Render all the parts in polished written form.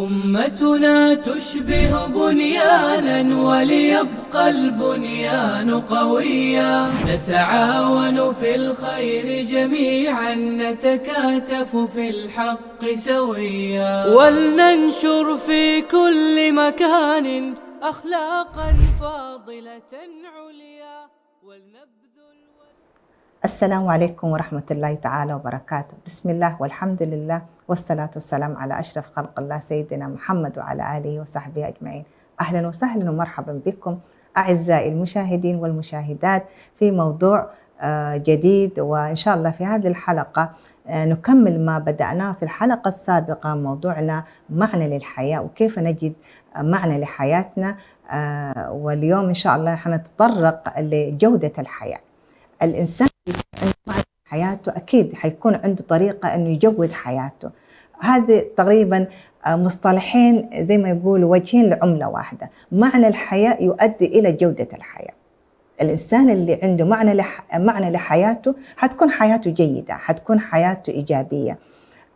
أمتنا تشبه بنيانا وليبقى البنيان قويا، نتعاون في الخير جميعا، نتكاتف في الحق سويا، ولننشر في كل مكان أخلاقا فاضلة عليا السلام عليكم ورحمة الله تعالى وبركاته. بسم الله والحمد لله والصلاة والسلام على أشرف خلق الله سيدنا محمد وعلى آله وصحبه أجمعين. أهلا وسهلا ومرحبا بكم أعزائي المشاهدين والمشاهدات في موضوع جديد، وإن شاء الله في هذه الحلقة نكمل ما بدأناه في الحلقة السابقة، موضوعنا معنى للحياة وكيف نجد معنى لحياتنا. واليوم إن شاء الله حنتطرق لجودة الحياة. الإنسان عنده معنى حياته أكيد حيكون عنده طريقة أنه يجود حياته. هذه تقريبا مصطلحين زي ما يقولوا وجهين لعملة واحدة. معنى الحياة يؤدي إلى جودة الحياة. الإنسان اللي عنده معنى لحياته حتكون حياته جيدة، حتكون حياته إيجابية.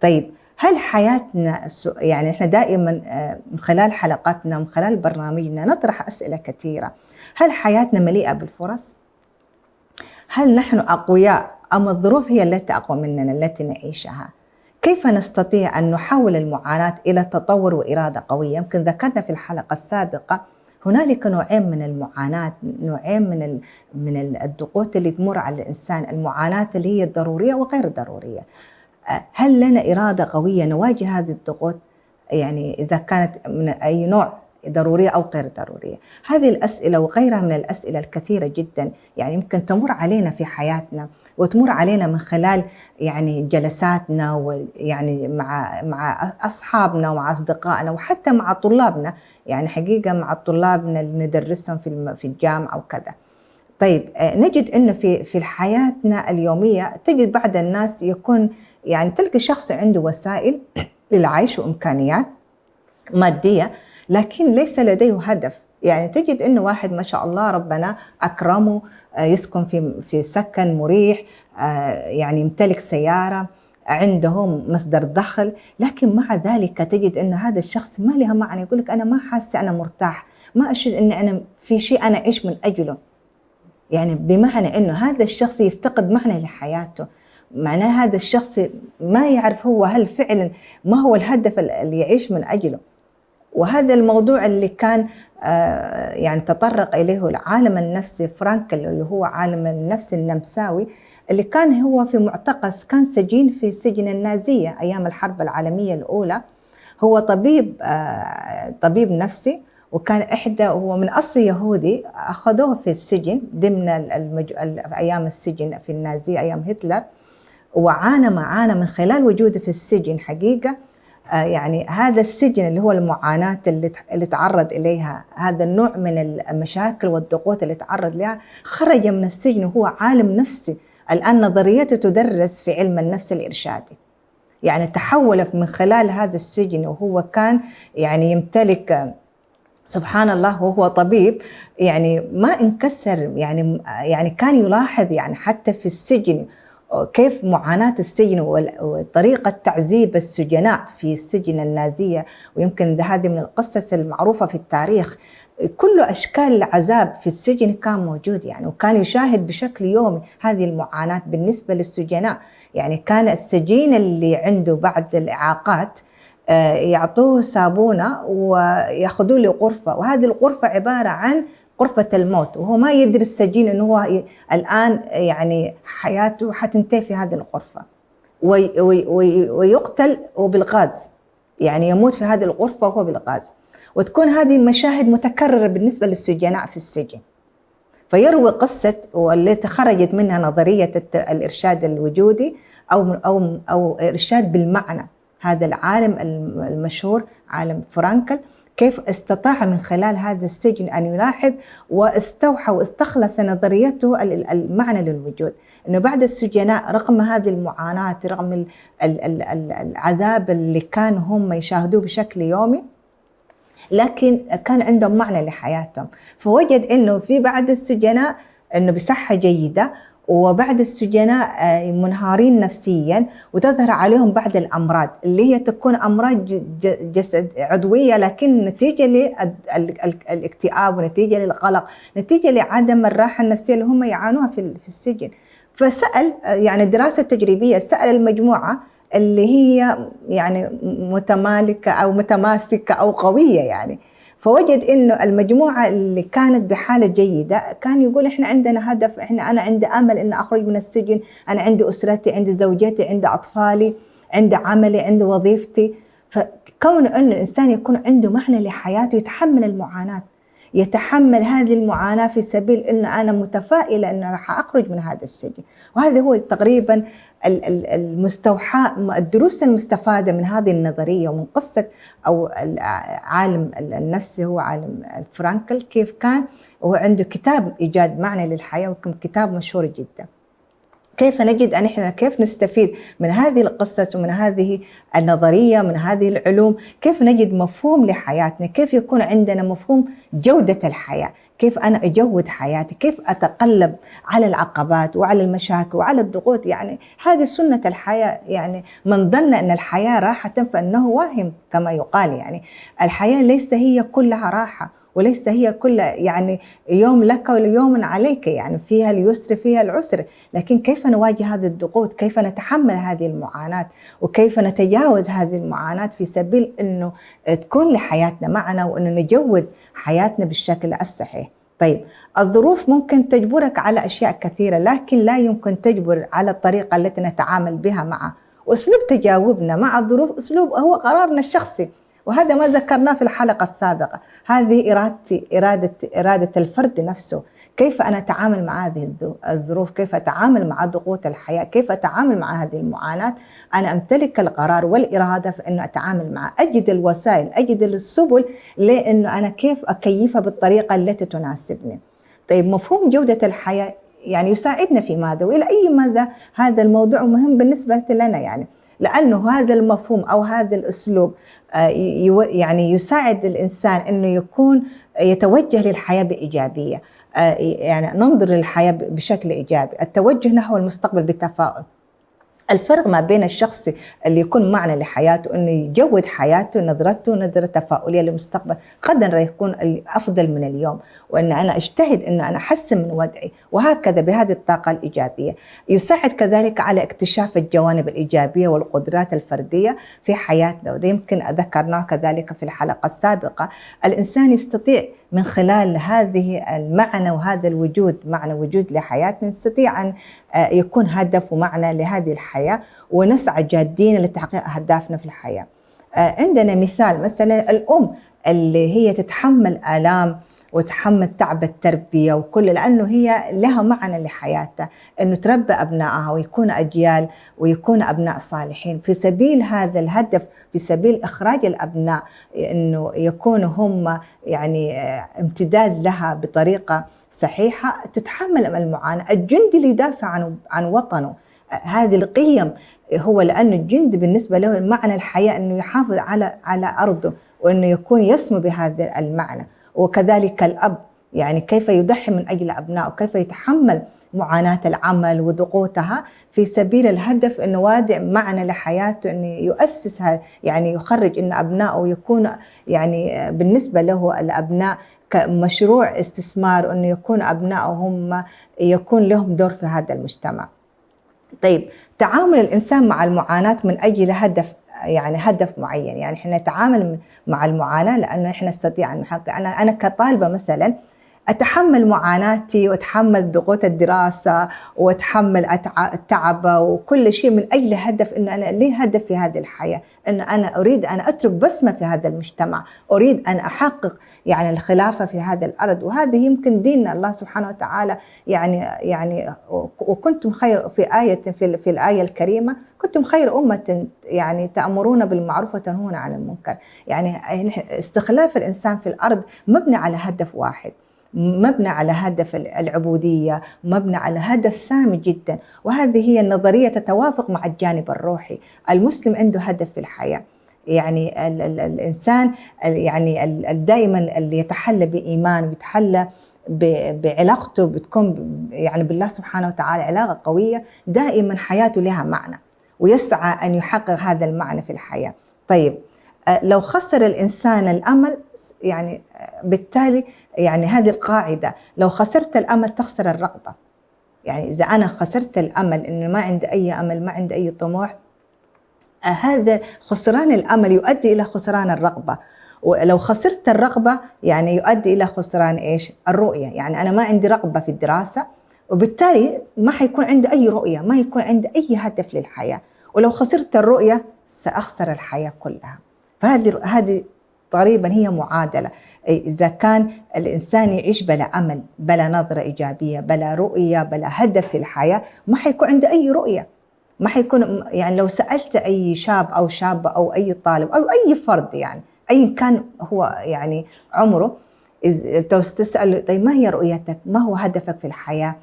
طيب هل حياتنا يعني إحنا دائما من خلال حلقاتنا ومن خلال برنامجنا نطرح أسئلة كثيرة. هل حياتنا مليئة بالفرص؟ هل نحن أقوياء أم الظروف هي التي أقوى مننا التي نعيشها؟ كيف نستطيع أن نحول المعاناة إلى تطور وإرادة قوية؟ يمكن ذكرنا في الحلقة السابقة هنالك نوعين من المعاناة، نوعين من الضغوط اللي تمر على الإنسان، المعاناة اللي هي ضرورية وغير ضرورية. هل لنا إرادة قوية نواجه هذه الضغوط؟ يعني إذا كانت من أي نوع، ضرورية أو غير ضرورية. هذه الأسئلة وغيرها من الأسئلة الكثيرة جدا يعني يمكن تمر علينا في حياتنا وتمر علينا من خلال يعني جلساتنا ويعني مع أصحابنا ومع أصدقائنا وحتى مع طلابنا، يعني حقيقة مع طلابنا اللي ندرسهم في الجامعة وكذا. طيب نجد إنه في حياتنا اليومية تجد بعض الناس يكون يعني تلقى شخص عنده وسائل للعيش وإمكانيات مادية، لكن ليس لديه هدف. يعني تجد إنه واحد ما شاء الله ربنا أكرمه، يسكن في سكن مريح، يعني يمتلك سيارة، عنده مصدر دخل، لكن مع ذلك تجد إنه هذا الشخص ما له معنى. يقول لك أنا ما حاسة أنا مرتاح، ما أشعر إن أنا في شيء أنا أعيش من أجله. يعني بمعنى إنه هذا الشخص يفتقد معنى لحياته. معناه هذا الشخص ما يعرف هو هل فعلا ما هو الهدف اللي يعيش من أجله. وهذا الموضوع اللي كان يعني تطرق إليه العالم النفسي فرانكل، اللي هو عالم النفس النمساوي، اللي كان هو في معتقل، كان سجين في سجن النازية أيام الحرب العالمية الأولى. هو طبيب نفسي، وكان هو من أصل يهودي، أخذوه في السجن ضمن أيام السجن في النازية أيام هتلر، وعانى من خلال وجوده في السجن حقيقة. يعني هذا السجن اللي هو المعاناة اللي تعرض إليها، هذا النوع من المشاكل والضغوط اللي تعرض لها، خرج من السجن وهو عالم نفسي. الآن نظريته تدرس في علم النفس الإرشادي. يعني تحول من خلال هذا السجن، وهو كان يعني يمتلك سبحان الله وهو طبيب، يعني ما انكسر. يعني كان يلاحظ يعني حتى في السجن كيف معاناة السجن وطريقة تعذيب السجناء في السجن النازية. ويمكن هذه من القصص المعروفة في التاريخ. كل أشكال العذاب في السجن كان موجود يعني، وكان يشاهد بشكل يومي هذه المعاناة بالنسبة للسجناء. يعني كان السجين اللي عنده بعض الإعاقات يعطوه صابونة ويأخذوا له غرفة، وهذه الغرفة عبارة عن غرفة الموت، وهو ما يدري السجين أنه هو الآن يعني حياته حتنتهي في هذه الغرفة، ويقتل وبالغاز، يعني يموت في هذه الغرفة وهو بالغاز. وتكون هذه المشاهد متكررة بالنسبة للسجناء في السجن. فيروي قصة والتي خرجت منها نظرية الإرشاد الوجودي أو إرشاد بالمعنى. هذا العالم المشهور عالم فرانكل كيف استطاع من خلال هذا السجن أن يلاحظ واستوحى واستخلص نظريته المعنى للوجود. أنه بعد السجناء رغم هذه المعاناة، رغم العذاب اللي كانوا هم يشاهدوه بشكل يومي، لكن كان عندهم معنى لحياتهم. فوجد أنه في بعض السجناء أنه بصحة جيدة، وبعد السجناء منهارين نفسيا، وتظهر عليهم بعض الأمراض اللي هي تكون أمراض جسد عضوية، لكن نتيجة للاكتئاب ونتيجة للقلق، نتيجة لعدم الراحة النفسية اللي هم يعانوها في السجن. فسأل يعني دراسة تجريبية، سأل المجموعة اللي هي يعني متمالكة أو متماسكة أو قوية يعني، فوجد إنه المجموعة اللي كانت بحالة جيدة كان يقول إحنا عندنا هدف، أنا عندي أمل إن أخرج من السجن، أنا عندي أسرتي، عندي زوجتي، عندي أطفالي، عندي عملي، عندي وظيفتي. فكون إن الإنسان يكون عنده معنى لحياته يتحمل المعاناة، يتحمل هذه المعاناة في سبيل إن أنا متفائلة إن راح أخرج من هذا السجن. وهذا هو تقريبا المستوحى، الدروس المستفادة من هذه النظرية ومن قصة أو عالم النفس هو عالم فرانكل، كيف كان وهو عنده كتاب إيجاد معنى للحياة، وكم كتاب مشهور جدا. كيف نجد أن إحنا كيف نستفيد من هذه القصص ومن هذه النظرية من هذه العلوم، كيف نجد مفهوم لحياتنا، كيف يكون عندنا مفهوم جودة الحياة، كيف أنا أجود حياتي، كيف أتقلب على العقبات وعلى المشاكل وعلى الضغوط. يعني هذه سنة الحياة. يعني من ظن أن الحياة راحة فإنه واهم كما يقال. يعني الحياة ليس هي كلها راحة، وليس هي كل يعني يوم لك ويوم عليك، يعني فيها اليسر فيها العسر. لكن كيف نواجه هذه الضغوط، كيف نتحمل هذه المعاناة، وكيف نتجاوز هذه المعاناة في سبيل أنه تكون لحياتنا معنى، وأنه نجود حياتنا بالشكل الصحيح. طيب، الظروف ممكن تجبرك على أشياء كثيرة، لكن لا يمكن تجبر على الطريقة التي نتعامل بها معها. وأسلوب تجاوبنا مع الظروف أسلوب هو قرارنا الشخصي، وهذا ما ذكرناه في الحلقة السابقة. هذه إرادة الفرد نفسه، كيف أنا أتعامل مع هذه الظروف، كيف أتعامل مع ضغوط الحياة، كيف أتعامل مع هذه المعاناة. أنا أمتلك القرار والإرادة في أنه أتعامل معها، أجد الوسائل، أجد السبل لأنه أنا كيف أكيفها بالطريقة التي تناسبني. طيب، مفهوم جودة الحياة يعني يساعدنا في ماذا وإلى أي مدى هذا الموضوع مهم بالنسبة لنا، يعني لأنه هذا المفهوم أو هذا الأسلوب يعني يساعد الإنسان أنه يكون يتوجه للحياة بإيجابية، يعني ننظر للحياة بشكل إيجابي، التوجه نحو المستقبل بتفاؤل. الفرق ما بين الشخص اللي يكون معنى لحياته أنه يجود حياته، نظرته نظرة تفاؤلية للمستقبل، قدر يكون أفضل من اليوم، وأن أنا أجتهد أن أنا أحسن من وضعي، وهكذا بهذه الطاقة الإيجابية. يساعد كذلك على اكتشاف الجوانب الإيجابية والقدرات الفردية في حياتنا، وده يمكن ذكرناه كذلك في الحلقة السابقة. الإنسان يستطيع من خلال هذه المعنى وهذا الوجود، معنى وجود لحياتنا، نستطيع أن يكون هدف ومعنى لهذه الحياة، ونسعى جادين لتحقيق أهدافنا في الحياة. عندنا مثال مثلا الأم اللي هي تتحمل آلام وتحمل تعب التربية وكل، لأنه هي لها معنى لحياتها، أنه تربى أبنائها ويكون أجيال ويكون أبناء صالحين في سبيل هذا الهدف، في سبيل إخراج الأبناء أنه يكونوا هم يعني امتداد لها بطريقة صحيحة. تتحمل المعاناة. الجندي اللي يدافع عن وطنه، هذه القيم هو، لأن الجندي بالنسبة له معنى الحياة أنه يحافظ على أرضه، وأنه يكون يسمو بهذا المعنى. وكذلك الأب، يعني كيف يضحي من أجل أبنائه، كيف يتحمل معاناة العمل وضغوطها في سبيل الهدف أنه وادع معنى لحياته، أنه يؤسسها، يعني يخرج أن أبنائه يكون يعني بالنسبة له الأبناء كمشروع استثمار، أنه يكون أبنائهم يكون لهم دور في هذا المجتمع. طيب، تعامل الإنسان مع المعاناة من أجل هدف، يعني هدف معين. يعني إحنا نتعامل مع المعاناة لأنه إحنا نستطيع أن نحقق. أنا كطالبة مثلا أتحمل معاناتي وأتحمل ضغوط الدراسة وأتحمل التعب وكل شيء من أجل هدف، إنه أنا لي هدف في هذه الحياة، إن أنا أريد أن أترك بصمة في هذا المجتمع، أريد أن أحقق يعني الخلافة في هذا الأرض. وهذه يمكن دين الله سبحانه وتعالى، يعني وكنتم خير في آية في الآية الكريمة، كنتم خير أمة يعني تأمرون بالمعروف وتنهون عن المنكر. يعني استخلاف الإنسان في الأرض مبني على هدف واحد، مبنى على هدف العبودية، مبنى على هدف سامي جدا. وهذه هي النظرية تتوافق مع الجانب الروحي. المسلم عنده هدف في الحياة، يعني الإنسان يعني دائما اللي يتحلى بإيمان ويتحلى بعلاقته بتكون يعني بالله سبحانه وتعالى علاقة قوية، دائما حياته لها معنى ويسعى أن يحقق هذا المعنى في الحياة. طيب لو خسر الإنسان الأمل، يعني بالتالي يعني هذه القاعدة، لو خسرت الأمل تخسر الرغبة. يعني إذا أنا خسرت الأمل، إنه ما عندي أي أمل، ما عندي أي طموح، هذا خسران الأمل يؤدي إلى خسران الرغبة، ولو خسرت الرغبة يعني يؤدي إلى خسران إيش؟ الرؤية. يعني أنا ما عندي رغبة في الدراسة، وبالتالي ما حيكون عندي أي رؤية، ما يكون عندي أي هدف للحياة. ولو خسرت الرؤية سأخسر الحياة كلها. فهذه تقريبا هي معادلة. إذا كان الإنسان يعيش بلا أمل، بلا نظرة إيجابية، بلا رؤية، بلا هدف في الحياة، ما حيكون عنده أي رؤية. ما حيكون، يعني لو سألت أي شاب أو شابة أو أي طالب أو أي فرد، يعني أي كان هو يعني عمره، تسأله طيب ما هي رؤيتك؟ ما هو هدفك في الحياة؟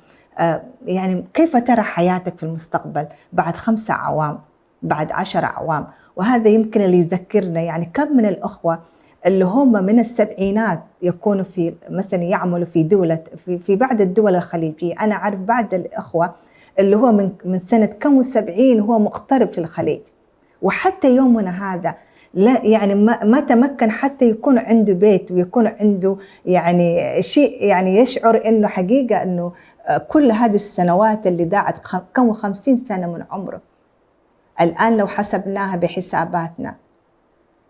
يعني كيف ترى حياتك في المستقبل بعد 5 أعوام، بعد 10 أعوام؟ وهذا يمكن اللي يذكرنا يعني كم من الأخوة اللي هم من السبعينات يكونوا في مثلا يعملوا في دولة في بعض الدول الخليجية. أنا أعرف بعض الأخوة اللي هو من سنة كم 70 هو مغترب في الخليج، وحتى يومنا هذا لا يعني ما تمكن حتى يكون عنده بيت ويكون عنده يعني شيء يعني يشعر إنه حقيقة إنه كل هذه السنوات اللي ضاعت كم 50 سنة من عمره. الآن لو حسبناها بحساباتنا،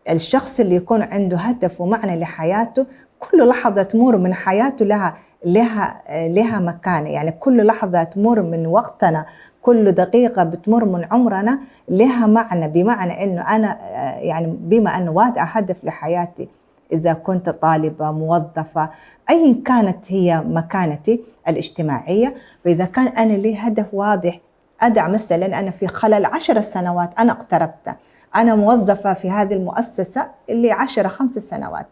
الشخص اللي يكون عنده هدف ومعنى لحياته، كل لحظة تمر من حياته لها مكانة. يعني كل لحظة تمر من وقتنا، كل دقيقة بتمر من عمرنا لها معنى، بمعنى إنه أنا يعني بما أنه واضع هدف لحياتي، إذا كنت طالبة، موظفة، أي كانت هي مكانتي الاجتماعية، فإذا كان أنا لي هدف واضح، أدع مثلا أنا في خلال 10 سنوات أنا اقتربت، أنا موظفة في هذه المؤسسة اللي 5 سنوات.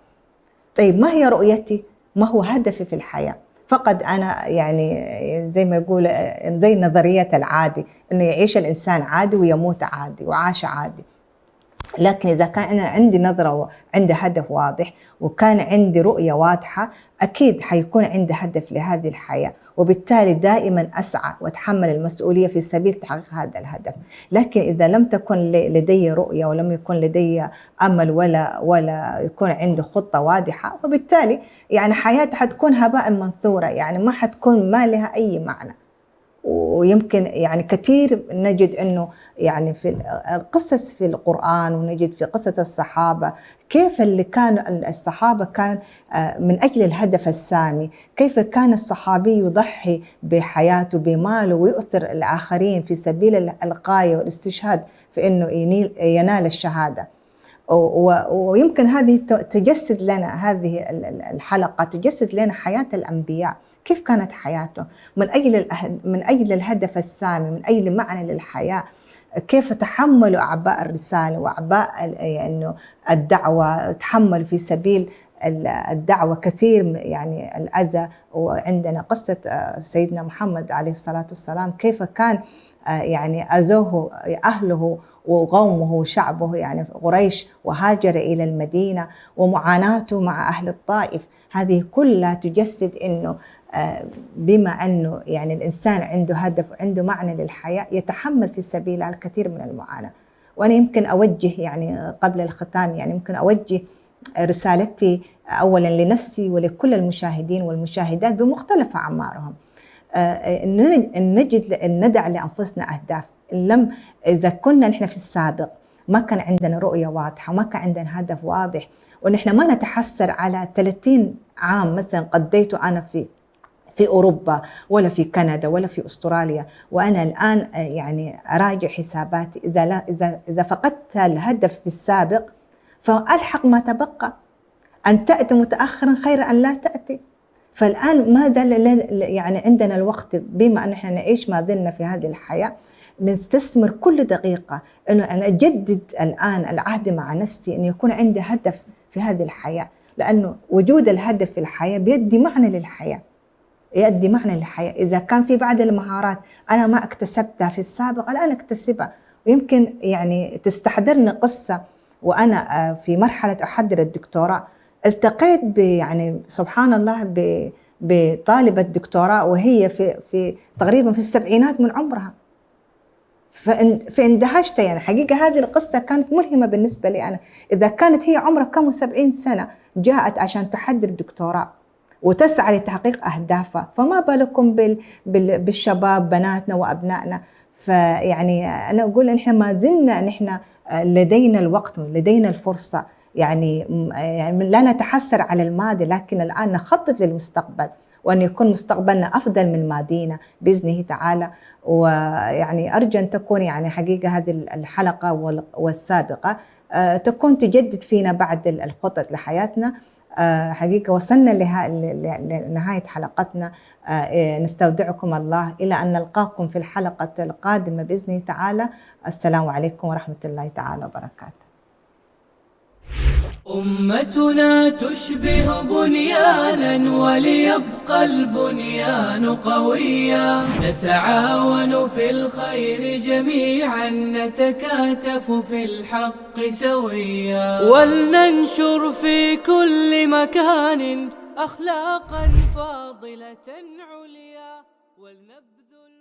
طيب ما هي رؤيتي؟ ما هو هدفي في الحياة؟ فقد أنا يعني زي ما يقول زي نظرية العادي، إنه يعيش الإنسان عادي ويموت عادي وعاش عادي. لكن إذا كان أنا عندي نظرة، عندي هدف واضح، وكان عندي رؤية واضحة، أكيد حيكون عندي هدف لهذه الحياة، وبالتالي دائما أسعى وأتحمل المسؤولية في سبيل تحقيق هذا الهدف. لكن إذا لم تكن لدي رؤية، ولم يكن لدي أمل، ولا يكون عندي خطة واضحة، وبالتالي يعني حياتي حتكون هباء منثورة، يعني ما حتكون ما لها أي معنى. ويمكن يعني كثير نجد أنه يعني في القصص في القرآن، ونجد في قصة الصحابة كيف اللي كان الصحابة كان من أجل الهدف السامي، كيف كان الصحابي يضحي بحياته بماله ويؤثر الآخرين في سبيل الغاية والاستشهاد في أنه ينال الشهادة. ويمكن هذه تجسد لنا، هذه الحلقة تجسد لنا حياة الأنبياء، كيف كانت حياته من أجل الهدف السامي، من أجل معنى للحياة، كيف تحملوا أعباء الرسالة وأعباء يعني الدعوة، تحملوا في سبيل الدعوة كثير يعني الأذى. وعندنا قصة سيدنا محمد عليه الصلاة والسلام، كيف كان يعني أذوه أهله وقومه وشعبه، يعني قريش، وهاجر إلى المدينة، ومعاناته مع أهل الطائف. هذه كلها تجسد إنه بما أنه يعني الإنسان عنده هدف وعنده معنى للحياة، يتحمل في سبيلها الكثير من المعاناة. وأنا يمكن أوجه يعني قبل الختام، يعني يمكن أوجه رسالتي أولا لنفسي ولكل المشاهدين والمشاهدات بمختلف أعمارهم، أن ندع لأنفسنا أهداف. إذا كنا نحن في السابق ما كان عندنا رؤية واضحة، وما كان عندنا هدف واضح، ونحن ما نتحسر على 30 عام مثلا قضيته أنا في أوروبا، ولا في كندا، ولا في أستراليا، وأنا الآن يعني أراجع حساباتي، إذا فقدت الهدف في السابق فألحق ما تبقى. أن تأتي متأخرا خير أن لا تأتي. فالآن ماذا يعني عندنا الوقت، بما أن احنا نعيش ما زلنا في هذه الحياة، نستثمر كل دقيقة أنه أنا أجدد الآن العهد مع نفسي أن يكون عندي هدف في هذه الحياة، لأنه وجود الهدف في الحياة بيدي معنى للحياة، يؤدي معنى للحياة. إذا كان في بعض المهارات أنا ما اكتسبتها في السابق الآن اكتسبها. ويمكن يعني تستحضرني قصة، وأنا في مرحلة أحضر الدكتوراه التقيت يعني سبحان الله بطالبة دكتوراه وهي في تقريبا في السبعينات من عمرها. فاندهشت، يعني حقيقة هذه القصة كانت ملهمة بالنسبة لي أنا. إذا كانت هي عمرها كم 70 سنة جاءت عشان تحضر دكتوراه وتسعى لتحقيق أهدافها، فما بالكم بالشباب بناتنا وأبنائنا. فيعني أنا أقول إن إحنا ما زلنا إن إحنا لدينا الوقت، لدينا الفرصة، يعني لا نتحسر على الماضي، لكن الآن نخطط للمستقبل، وأن يكون مستقبلنا أفضل من ماضينا بإذنه تعالى. ويعني أرجو أن تكون يعني حقيقة هذه الحلقة والسابقة تكون تجدد فينا بعض الخطط لحياتنا. حقيقة وصلنا لنهاية حلقتنا. نستودعكم الله إلى أن نلقاكم في الحلقة القادمة بإذنه تعالى. السلام عليكم ورحمة الله تعالى وبركاته. أمتنا تشبه بنيانا وليبقى البنيان قويا، نتعاون في الخير جميعا، نتكاتف في الحق سويا، ولننشر في كل مكان أخلاقا فاضلة عليا، ولنبذل